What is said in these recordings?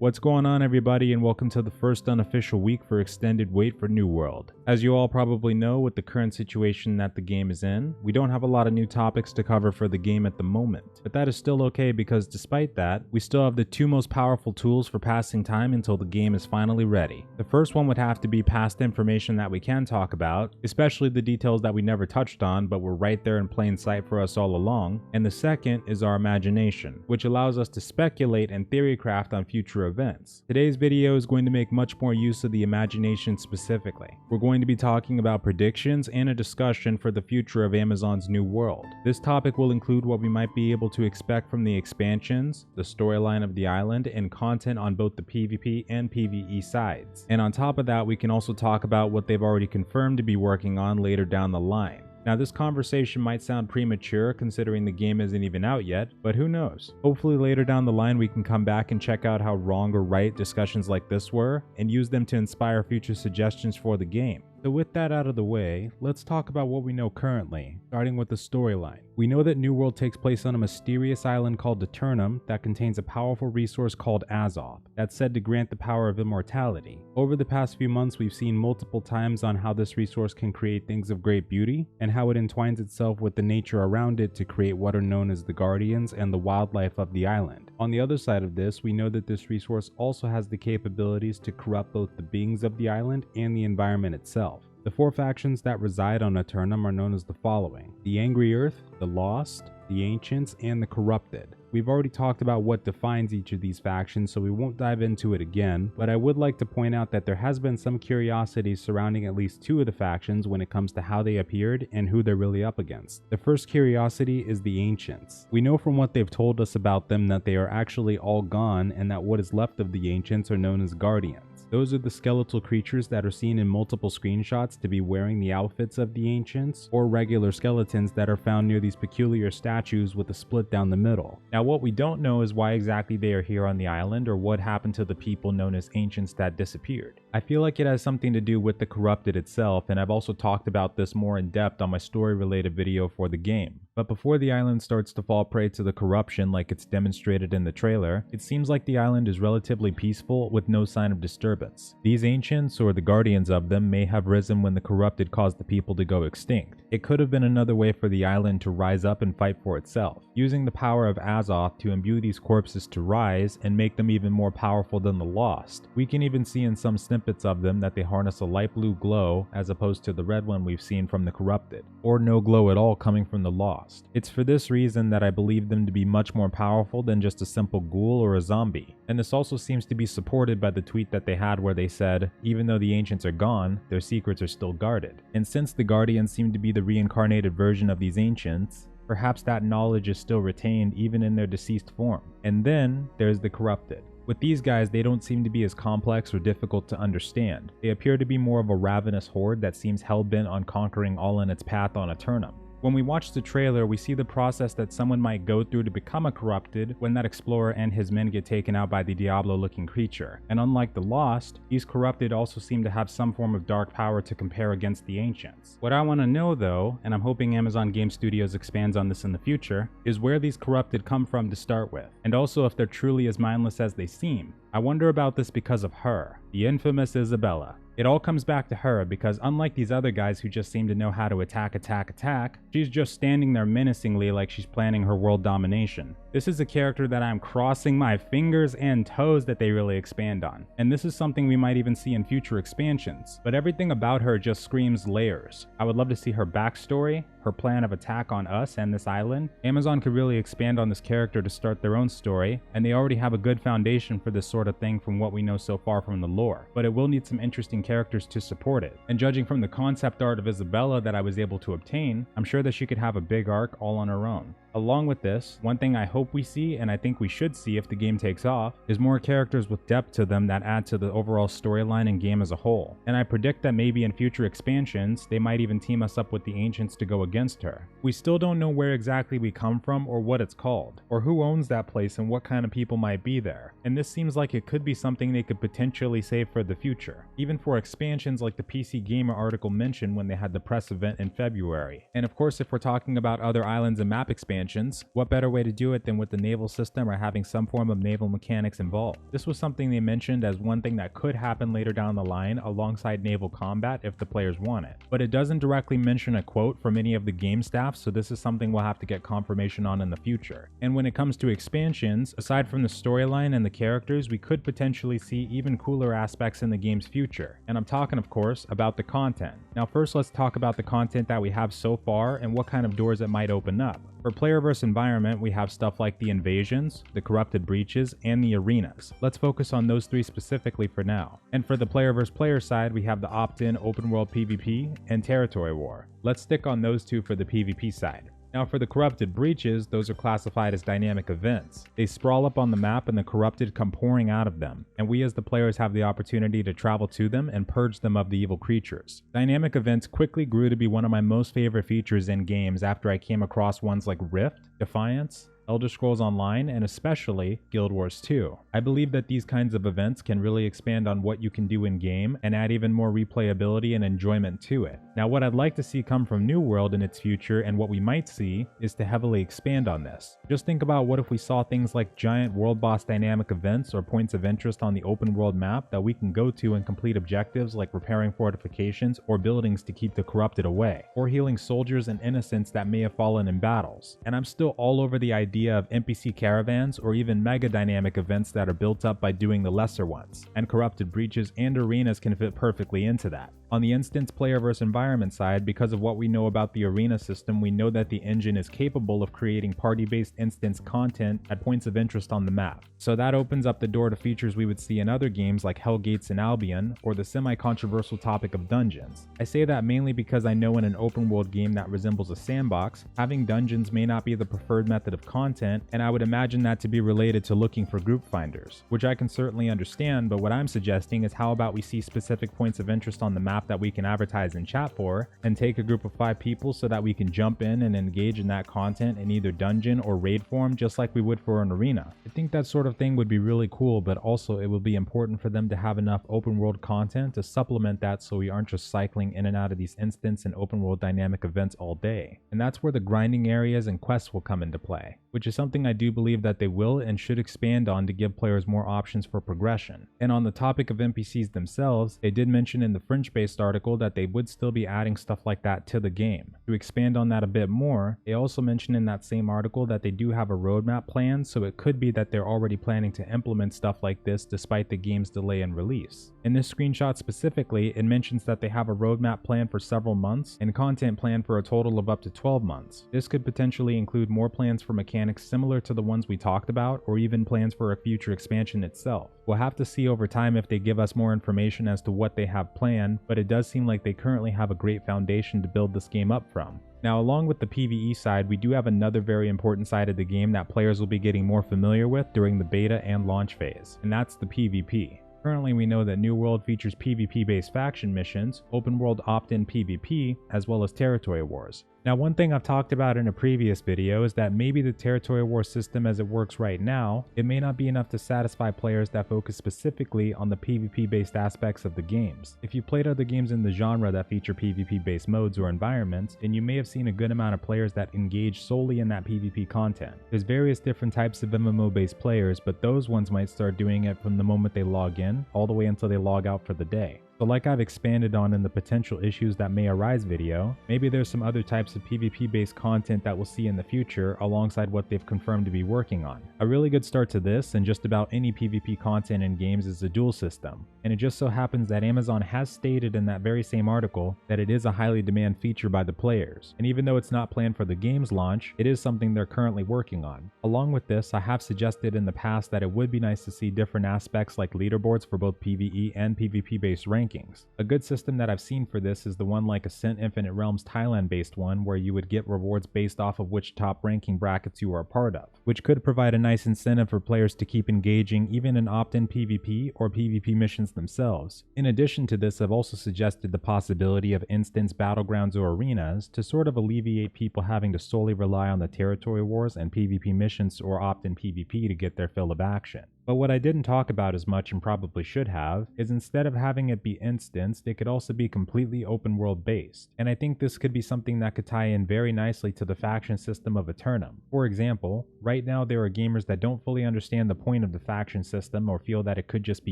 What's going on, everybody, and welcome to the first unofficial week for Extended Wait for New World. As you all probably know, with the current situation that the game is in, we don't have a lot of new topics to cover for the game at the moment. But that is still okay because despite that, we still have the two most powerful tools for passing time until the game is finally ready. The first one would have to be past information that we can talk about, especially the details that we never touched on but were right there in plain sight for us all along. And the second is our imagination, which allows us to speculate and theorycraft on future events. Today's video is going to make much more use of the imagination specifically. We're going to be talking about predictions and a discussion for the future of Amazon's new world. This topic will include what we might be able to expect from the expansions, the storyline of the island, and content on both the PvP and PvE sides. And on top of that, we can also talk about what they've already confirmed to be working on later down the line. Now, this conversation might sound premature considering the game isn't even out yet, but who knows? Hopefully later down the line we can come back and check out how wrong or right discussions like this were and use them to inspire future suggestions for the game. So with that out of the way, let's talk about what we know currently, starting with the storyline. We know that New World takes place on a mysterious island called Aeternum that contains a powerful resource called Azoth that's said to grant the power of immortality. Over the past few months, we've seen multiple times on how this resource can create things of great beauty and how it entwines itself with the nature around it to create what are known as the guardians and the wildlife of the island. On the other side of this, we know that this resource also has the capabilities to corrupt both the beings of the island and the environment itself. The four factions that reside on Aeternum are known as the following: the Angry Earth, the Lost, the Ancients, and the Corrupted. We've already talked about what defines each of these factions, so we won't dive into it again, but I would like to point out that there has been some curiosity surrounding at least two of the factions when it comes to how they appeared and who they're really up against. The first curiosity is the Ancients. We know from what they've told us about them that they are actually all gone and that what is left of the Ancients are known as Guardians. Those are the skeletal creatures that are seen in multiple screenshots to be wearing the outfits of the Ancients, or regular skeletons that are found near these peculiar statues with a split down the middle. Now, what we don't know is why exactly they are here on the island or what happened to the people known as Ancients that disappeared. I feel like it has something to do with the Corrupted itself, and I've also talked about this more in depth on my story-related video for the game. But before the island starts to fall prey to the corruption like it's demonstrated in the trailer, it seems like the island is relatively peaceful with no sign of disturbance. These Ancients, or the guardians of them, may have risen when the Corrupted caused the people to go extinct. It could have been another way for the island to rise up and fight for itself, using the power of Azoth to imbue these corpses to rise and make them even more powerful than the Lost. We can even see in some snippets of them that they harness a light blue glow as opposed to the red one we've seen from the Corrupted, or no glow at all coming from the Lost. It's for this reason that I believe them to be much more powerful than just a simple ghoul or a zombie. And this also seems to be supported by the tweet that they had where they said, even though the Ancients are gone, their secrets are still guarded. And since the Guardians seem to be the reincarnated version of these Ancients, perhaps that knowledge is still retained even in their deceased form. And then there's the Corrupted. With these guys, they don't seem to be as complex or difficult to understand. They appear to be more of a ravenous horde that seems hell-bent on conquering all in its path on Aeternum. When we watch the trailer, we see the process that someone might go through to become a Corrupted when that explorer and his men get taken out by the Diablo-looking creature. And unlike the Lost, these Corrupted also seem to have some form of dark power to compare against the Ancients. What I want to know though, and I'm hoping Amazon Game Studios expands on this in the future, is where these Corrupted come from to start with, and also if they're truly as mindless as they seem. I wonder about this because of her, the infamous Isabella. It all comes back to her because unlike these other guys who just seem to know how to attack, she's just standing there menacingly like she's planning her world domination. This is a character that I'm crossing my fingers and toes that they really expand on. And this is something we might even see in future expansions. But everything about her just screams layers. I would love to see her backstory, her plan of attack on us and this island. Amazon could really expand on this character to start their own story, and they already have a good foundation for this sort of thing from what we know so far from the lore. But it will need some interesting characters to support it. And judging from the concept art of Isabella that I was able to obtain, I'm sure that she could have a big arc all on her own. Along with this, one thing I hope we see, and I think we should see if the game takes off, is more characters with depth to them that add to the overall storyline and game as a whole. And I predict that maybe in future expansions, they might even team us up with the Ancients to go against her. We still don't know where exactly we come from or what it's called, or who owns that place and what kind of people might be there. And this seems like it could be something they could potentially save for the future, even for expansions like the PC Gamer article mentioned when they had the press event in February. And of course, if we're talking about other islands and map expansions, expansions, what better way to do it than with the naval system or having some form of naval mechanics involved? This was something they mentioned as one thing that could happen later down the line alongside naval combat if the players want it. But it doesn't directly mention a quote from any of the game staff, so this is something we'll have to get confirmation on in the future. And when it comes to expansions, aside from the storyline and the characters, we could potentially see even cooler aspects in the game's future. And I'm talking, of course, about the content. Now first, let's talk about the content that we have so far and what kind of doors it might open up. For player versus environment, we have stuff like the invasions, the corrupted breaches, and the arenas. Let's focus on those three specifically for now. And for the player versus player side, we have the opt-in open world PvP and territory war. Let's stick on those two for the PvP side. Now for the corrupted breaches, those are classified as dynamic events. They sprawl up on the map and the corrupted come pouring out of them, and we as the players have the opportunity to travel to them and purge them of the evil creatures. Dynamic events quickly grew to be one of my most favorite features in games after I came across ones like Rift, Defiance, Elder Scrolls Online, and especially Guild Wars 2. I believe that these kinds of events can really expand on what you can do in game and add even more replayability and enjoyment to it. Now what I'd like to see come from New World in its future, and what we might see, is to heavily expand on this. Just think about what if we saw things like giant world boss dynamic events or points of interest on the open world map that we can go to and complete objectives like repairing fortifications or buildings to keep the corrupted away, or healing soldiers and innocents that may have fallen in battles. And I'm still all over the idea of NPC caravans or even mega dynamic events that are built up by doing the lesser ones, and corrupted breaches and arenas can fit perfectly into that. On the instance player versus environment side, because of what we know about the arena system, we know that the engine is capable of creating party-based instance content at points of interest on the map. So that opens up the door to features we would see in other games like Hellgates and Albion, or the semi-controversial topic of dungeons. I say that mainly because I know in an open world game that resembles a sandbox, having dungeons may not be the preferred method of content, and I would imagine that to be related to looking for group finders, which I can certainly understand, but what I'm suggesting is how about we see specific points of interest on the map that we can advertise in chat for, and take a group of 5 people so that we can jump in and engage in that content in either dungeon or raid form just like we would for an arena. I think that sort of thing would be really cool, but also it would be important for them to have enough open world content to supplement that so we aren't just cycling in and out of these instance and open world dynamic events all day. And that's where the grinding areas and quests will come into play, which is something I do believe that they will and should expand on to give players more options for progression. And on the topic of NPCs themselves, they did mention in the French-based article that they would still be adding stuff like that to the game. To expand on that a bit more, they also mentioned in that same article that they do have a roadmap plan, so it could be that they're already planning to implement stuff like this despite the game's delay in release. In this screenshot specifically, it mentions that they have a roadmap plan for several months and content plan for a total of up to 12 months. This could potentially include more plans for mechanics similar to the ones we talked about, or even plans for a future expansion itself. We'll have to see over time if they give us more information as to what they have planned, but it does seem like they currently have a great foundation to build this game up from. Now, along with the PvE side, we do have another very important side of the game that players will be getting more familiar with during the beta and launch phase, and that's the PvP. Currently, we know that New World features PvP-based faction missions, open world opt-in PvP, as well as territory wars. Now, one thing I've talked about in a previous video is that maybe the territory war system as it works right now, it may not be enough to satisfy players that focus specifically on the PvP-based aspects of the games. If you've played other games in the genre that feature PvP-based modes or environments, then you may have seen a good amount of players that engage solely in that PvP content. There's various different types of MMO-based players, but those ones might start doing it from the moment they log in, all the way until they log out for the day. So like I've expanded on in the potential issues that may arise video, maybe there's some other types of PvP-based content that we'll see in the future alongside what they've confirmed to be working on. A really good start to this and just about any PvP content in games is the duel system, and it just so happens that Amazon has stated in that very same article that it is a highly demanded feature by the players, and even though it's not planned for the game's launch, it is something they're currently working on. Along with this, I have suggested in the past that it would be nice to see different aspects like leaderboards for both PvE and PvP-based rankings. A good system that I've seen for this is the one like Ascent Infinite Realms Thailand based one, where you would get rewards based off of which top ranking brackets you are a part of, which could provide a nice incentive for players to keep engaging even in opt-in PvP or PvP missions themselves. In addition to this, I've also suggested the possibility of instance battlegrounds or arenas to sort of alleviate people having to solely rely on the territory wars and PvP missions or opt-in PvP to get their fill of action. But what I didn't talk about as much and probably should have is instead of having it be instanced, it could also be completely open world based. And I think this could be something that could tie in very nicely to the faction system of Aeternum. For example, right now there are gamers that don't fully understand the point of the faction system or feel that it could just be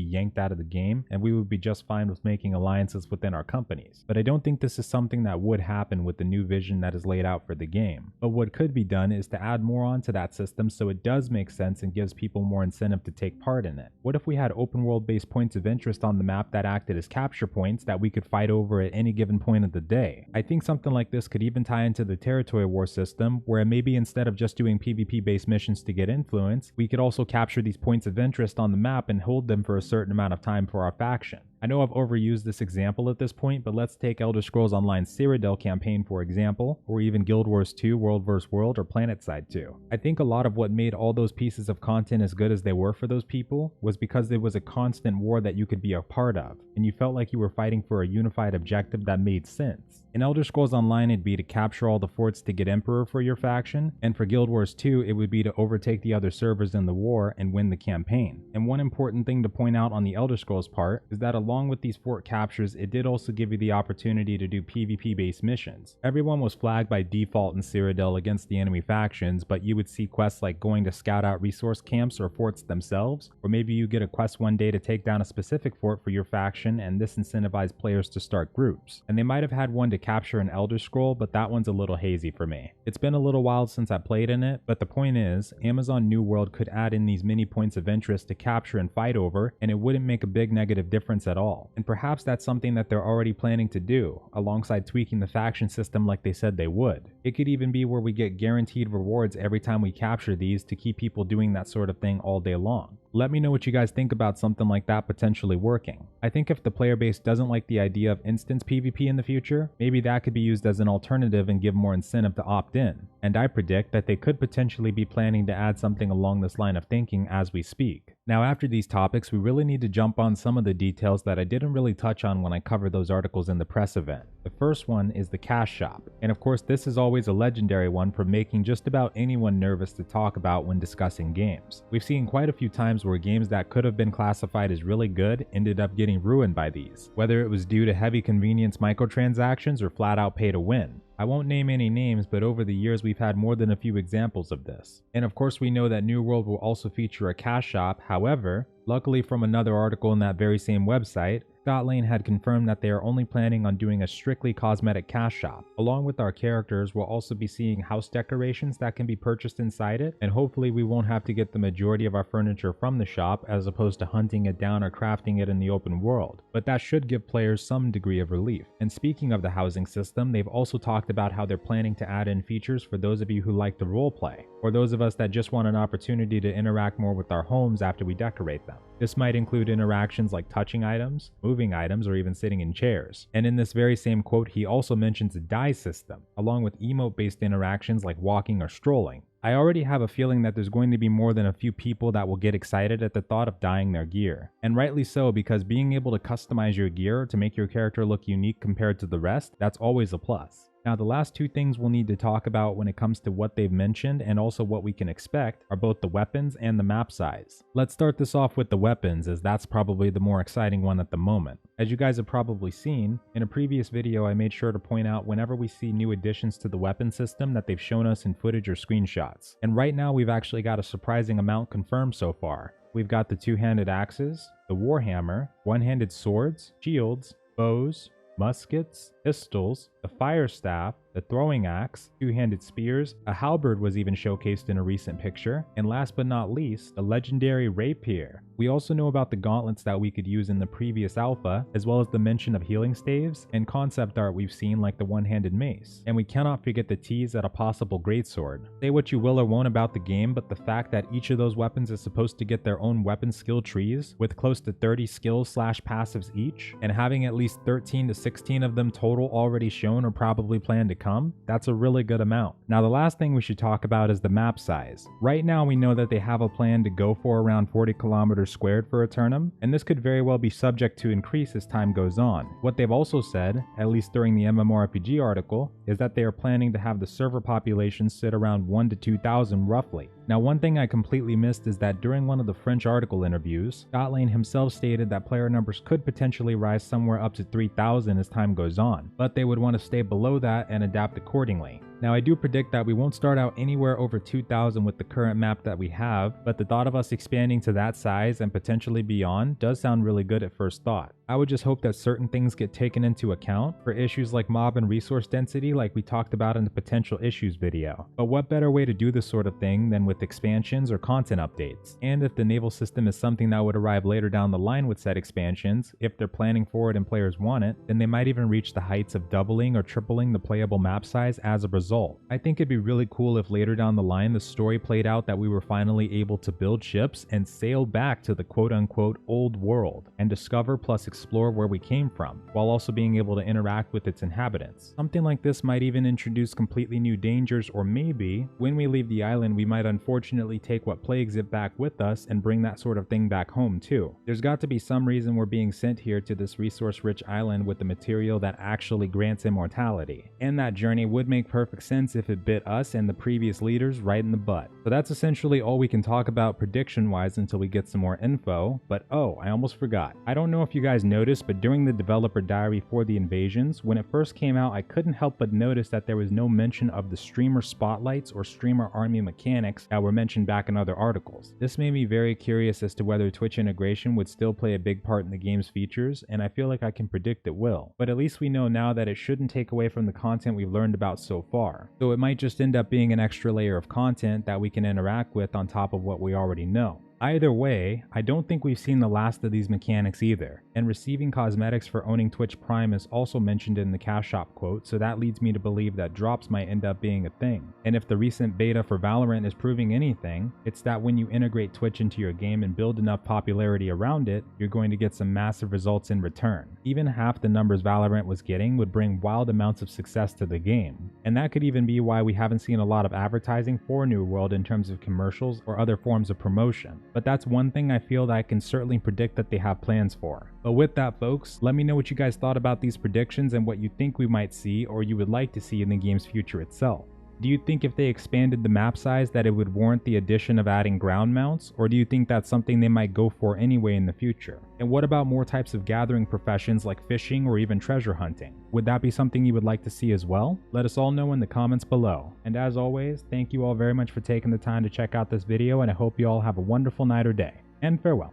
yanked out of the game and we would be just fine with making alliances within our companies. But I don't think this is something that would happen with the new vision that is laid out for the game. But what could be done is to add more onto that system so it does make sense and gives people more incentive to take part in it. What if we had open world based points of interest on the map that acted as capture points that we could fight over at any given point of the day? I think something like this could even tie into the territory war system, where maybe instead of just doing PvP based missions to get influence, we could also capture these points of interest on the map and hold them for a certain amount of time for our faction. I know I've overused this example at this point, but let's take Elder Scrolls Online Cyrodiil campaign for example, or even Guild Wars 2, World vs. World, or PlanetSide 2. I think a lot of what made all those pieces of content as good as they were for those people was because there was a constant war that you could be a part of, and you felt like you were fighting for a unified objective that made sense. In Elder Scrolls Online, it'd be to capture all the forts to get Emperor for your faction, and for Guild Wars 2, it would be to overtake the other servers in the war and win the campaign. And one important thing to point out on the Elder Scrolls part is that along with these fort captures, it did also give you the opportunity to do PvP based missions. Everyone was flagged by default in Cyrodiil against the enemy factions, but you would see quests like going to scout out resource camps or forts themselves, or maybe you get a quest one day to take down a specific fort for your faction, and this incentivized players to start groups. And they might have had one to capture an Elder Scroll, but that one's a little hazy for me. It's been a little while since I played in it, but the point is, Amazon New World could add in these mini points of interest to capture and fight over, and it wouldn't make a big negative difference at all. And perhaps that's something that they're already planning to do, alongside tweaking the faction system like they said they would. It could even be where we get guaranteed rewards every time we capture these to keep people doing that sort of thing all day long. Let me know what you guys think about something like that potentially working. I think if the player base doesn't like the idea of instance PvP in the future, maybe that could be used as an alternative and give more incentive to opt in. And I predict that they could potentially be planning to add something along this line of thinking as we speak. Now after these topics, we really need to jump on some of the details that I didn't really touch on when I covered those articles in the press event. The first one is the cash shop. And of course this is always a legendary one for making just about anyone nervous to talk about when discussing games. We've seen quite a few times where games that could have been classified as really good ended up getting ruined by these, whether it was due to heavy convenience microtransactions or flat out pay to win. I won't name any names, but over the years we've had more than a few examples of this. And of course we know that New World will also feature a cash shop. However, luckily from another article in that very same website, Scott Lane had confirmed that they are only planning on doing a strictly cosmetic cash shop. Along with our characters, we'll also be seeing house decorations that can be purchased inside it, and hopefully we won't have to get the majority of our furniture from the shop as opposed to hunting it down or crafting it in the open world. But that should give players some degree of relief. And speaking of the housing system, they've also talked about how they're planning to add in features for those of you who like to roleplay, or those of us that just want an opportunity to interact more with our homes after we decorate them. This might include interactions like touching items, moving items, or even sitting in chairs. And in this very same quote, he also mentions a die system, along with emote-based interactions like walking or strolling. I already have a feeling that there's going to be more than a few people that will get excited at the thought of dyeing their gear. And rightly so, because being able to customize your gear to make your character look unique compared to the rest, that's always a plus. Now the last two things we'll need to talk about when it comes to what they've mentioned and also what we can expect are both the weapons and the map size. Let's start this off with the weapons, as that's probably the more exciting one at the moment. As you guys have probably seen, in a previous video I made sure to point out whenever we see new additions to the weapon system that they've shown us in footage or screenshots. And right now we've actually got a surprising amount confirmed so far. We've got the two-handed axes, the warhammer, one-handed swords, shields, bows, muskets, pistols, the fire staff, the throwing axe, two-handed spears, a halberd was even showcased in a recent picture, and last but not least, the legendary rapier. We also know about the gauntlets that we could use in the previous alpha, as well as the mention of healing staves and concept art we've seen like the one-handed mace. And we cannot forget the tease at a possible greatsword. Say what you will or won't about the game, but the fact that each of those weapons is supposed to get their own weapon skill trees with close to 30 skills/passives each, and having at least 13 to 16 of them total total already shown or probably planned to come, that's a really good amount. Now the last thing we should talk about is the map size. Right now we know that they have a plan to go for around 40 kilometers squared for Aeternum, and this could very well be subject to increase as time goes on. What they've also said, at least during the MMORPG article, is that they are planning to have the server population sit around 1 to 2,000 roughly. Now one thing I completely missed is that during one of the French article interviews, Scott Lane himself stated that player numbers could potentially rise somewhere up to 3,000 as time goes on, but they would want to stay below that and adapt accordingly. Now I do predict that we won't start out anywhere over 2,000 with the current map that we have, but the thought of us expanding to that size and potentially beyond does sound really good at first thought. I would just hope that certain things get taken into account for issues like mob and resource density like we talked about in the potential issues video. But what better way to do this sort of thing than with expansions or content updates? And if the naval system is something that would arrive later down the line with said expansions, if they're planning for it and players want it, then they might even reach the heights of doubling or tripling the playable map size as a result. I think it'd be really cool if later down the line the story played out that we were finally able to build ships and sail back to the quote-unquote old world and discover plus explore where we came from, while also being able to interact with its inhabitants. Something like this might even introduce completely new dangers, or maybe, when we leave the island we might unfortunately take what plagues it back with us and bring that sort of thing back home too. There's got to be some reason we're being sent here to this resource-rich island with the material that actually grants immortality, and that journey would make perfect sense if it bit us and the previous leaders right in the butt. So that's essentially all we can talk about prediction-wise until we get some more info, but oh, I almost forgot. I don't know if you guys noticed, but during the developer diary for the invasions, when it first came out, I couldn't help but notice that there was no mention of the streamer spotlights or streamer army mechanics that were mentioned back in other articles. This made me very curious as to whether Twitch integration would still play a big part in the game's features, and I feel like I can predict it will. But at least we know now that it shouldn't take away from the content we've learned about so far. So it might just end up being an extra layer of content that we can interact with on top of what we already know. Either way, I don't think we've seen the last of these mechanics either, and receiving cosmetics for owning Twitch Prime is also mentioned in the cash shop quote, so that leads me to believe that drops might end up being a thing. And if the recent beta for Valorant is proving anything, it's that when you integrate Twitch into your game and build enough popularity around it, you're going to get some massive results in return. Even half the numbers Valorant was getting would bring wild amounts of success to the game, and that could even be why we haven't seen a lot of advertising for New World in terms of commercials or other forms of promotion. But that's one thing I feel that I can certainly predict that they have plans for. But with that folks, let me know what you guys thought about these predictions and what you think we might see or you would like to see in the game's future itself. Do you think if they expanded the map size that it would warrant the addition of adding ground mounts, or do you think that's something they might go for anyway in the future? And what about more types of gathering professions like fishing or even treasure hunting? Would that be something you would like to see as well? Let us all know in the comments below. And as always, thank you all very much for taking the time to check out this video, and I hope you all have a wonderful night or day. And farewell.